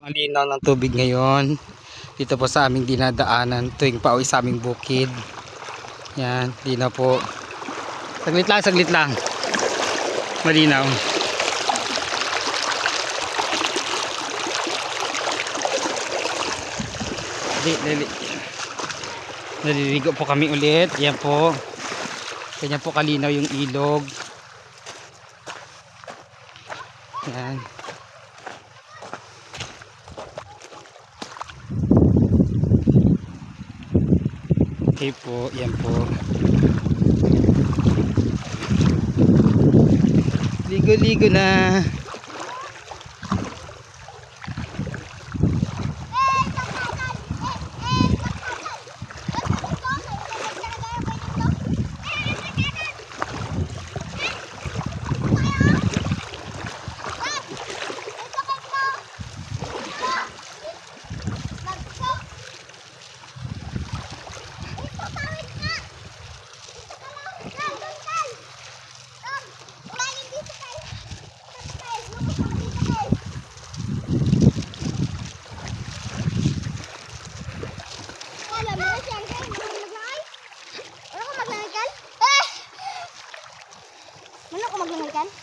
Malinaw ng tubig ngayon dito po sa aming dinadaanan tuwing pauwi sa aming bukid. Yan, di na po. Saglit lang. Malinaw. Naliligo po kami ulit. Yan po. Ganyan po kalinaw yung ilog. Yan. Okay po, yan po. Ligo-ligo na.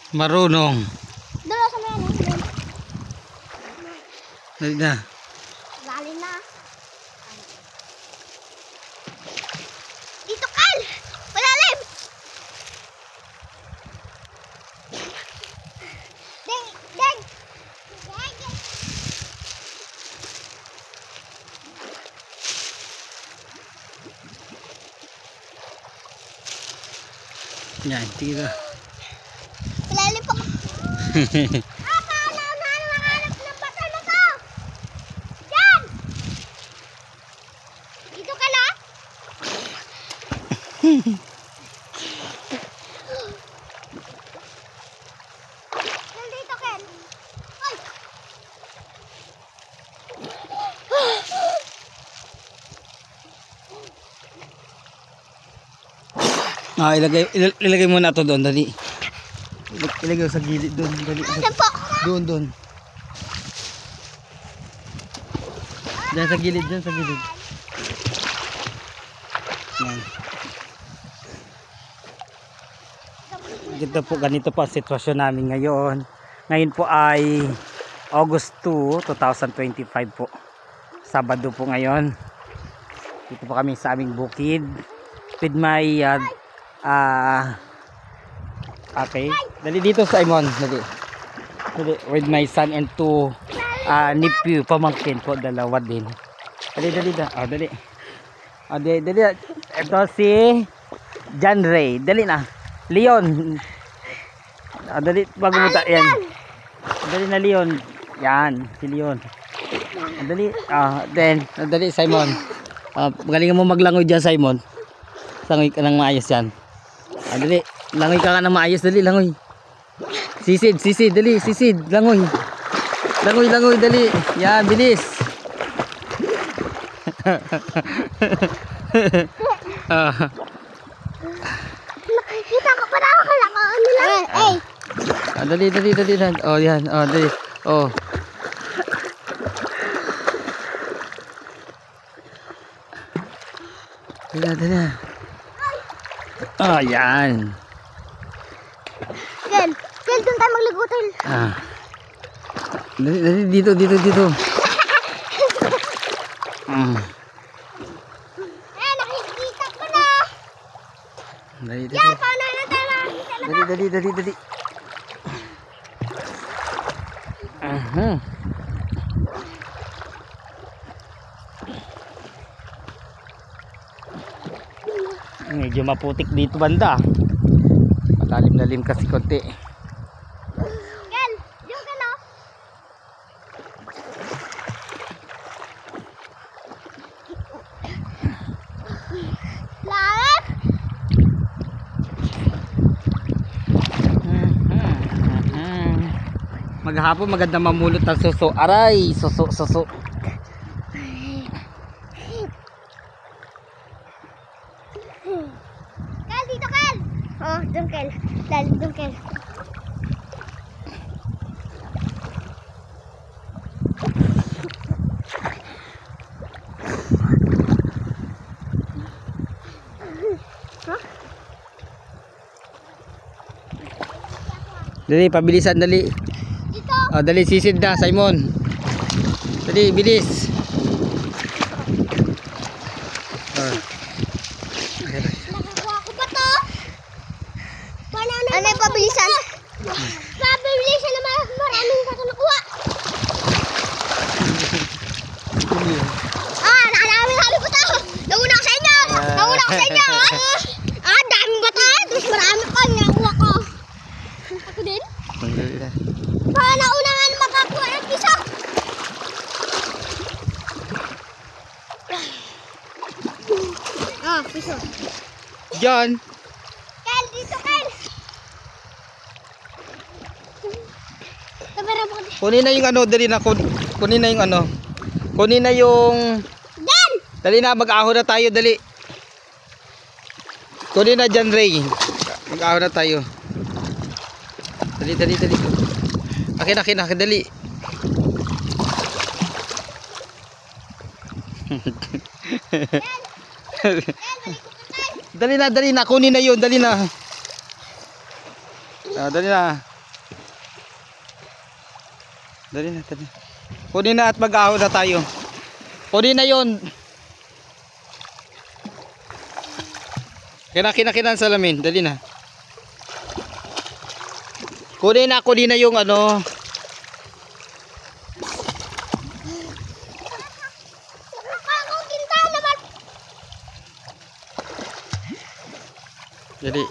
Marunong. Dalo sa mga ano. Dali na. Lalim na. Dito kal! Malalim! Deng! Deng! Yan, tira. Malalim po. Nakahanap ng bata na to. Yan! Dito ka na? Nandito, Ken. Ay! Ilagay muna ito doon, dali. Ilagay sa gilid doon, dali. Saan po? Doon. Diyan sa gilid, Yan. Ganito po ang sitwasyon namin ngayon. Ngayon po ay August 2, 2025 po. Sabado po ngayon. Dito po kami sa aming bukid. With my okay. Dali dito, Simon. Dali. With my son and two nephew, pamangkin po, dalawa din. Dali. Dali. Dali. Ito si John Ray. Dali na. Leon. Dali, bago mo ta. Yan. Dali na, Leon. Yan, si Leon. Dali. Dali, Simon. Magaling mo maglangoy dyan, Simon. Langoy ka ng maayos yan. Dali. Langoy ka ng maayos. Dali, langoy. Sisid. Dali, sisid. Langoy. Langoy, dali. Yan, bilis. Nakikita ko pa na ako lang. Dali. Oh, yan. Dali. Oh. Dali. Oh, yan. Ken, doon tayo magligotin. Dali, dito. Nakikita ko na. Dali. Yan, paano na tayo makikita na ba? Dali. Medyo maputik dito banda. Malalim kasi konti. Ken, yung ka no? Lahat? Maghapon maganda mamulot ng suso. Aray, suso. Kel, dito Kel. Oh, doon Kel. Lalim doon Kel. Dali, pabilisan, dali. Dito. Oh, dali, sisid na, Simon. Dali, bilis. Oh. Nakakuha ko ba to? Ano yung pabilisan? Pabilisan naman. Maraming ka nakuha. Nakalami ko to. Nauna ko sa inyo. Nauna ko sa inyo. Daming bata. Tapos marami pa. Nakuha ko. Ako din. Baka nauna nga makakuha ng piso. Piso. Diyan. Kel, dito Kel. Tabara mo. Kunin na yung ano, dali na. Kunin na yung ano. Kunin na yung... Dan! Dali na, mag-ahon na tayo, dali. Kunin na dyan, Ray. Mag-ahon na tayo. Dali, dali, dali. Akin, dali. Dali na, kunin na yun, dali na. Dali na. Dali na. Kunin na at mag-ahon na tayo. Kunin na yun. Kinakinan sa salamin, dali na. Kunin na yung ano. Jadi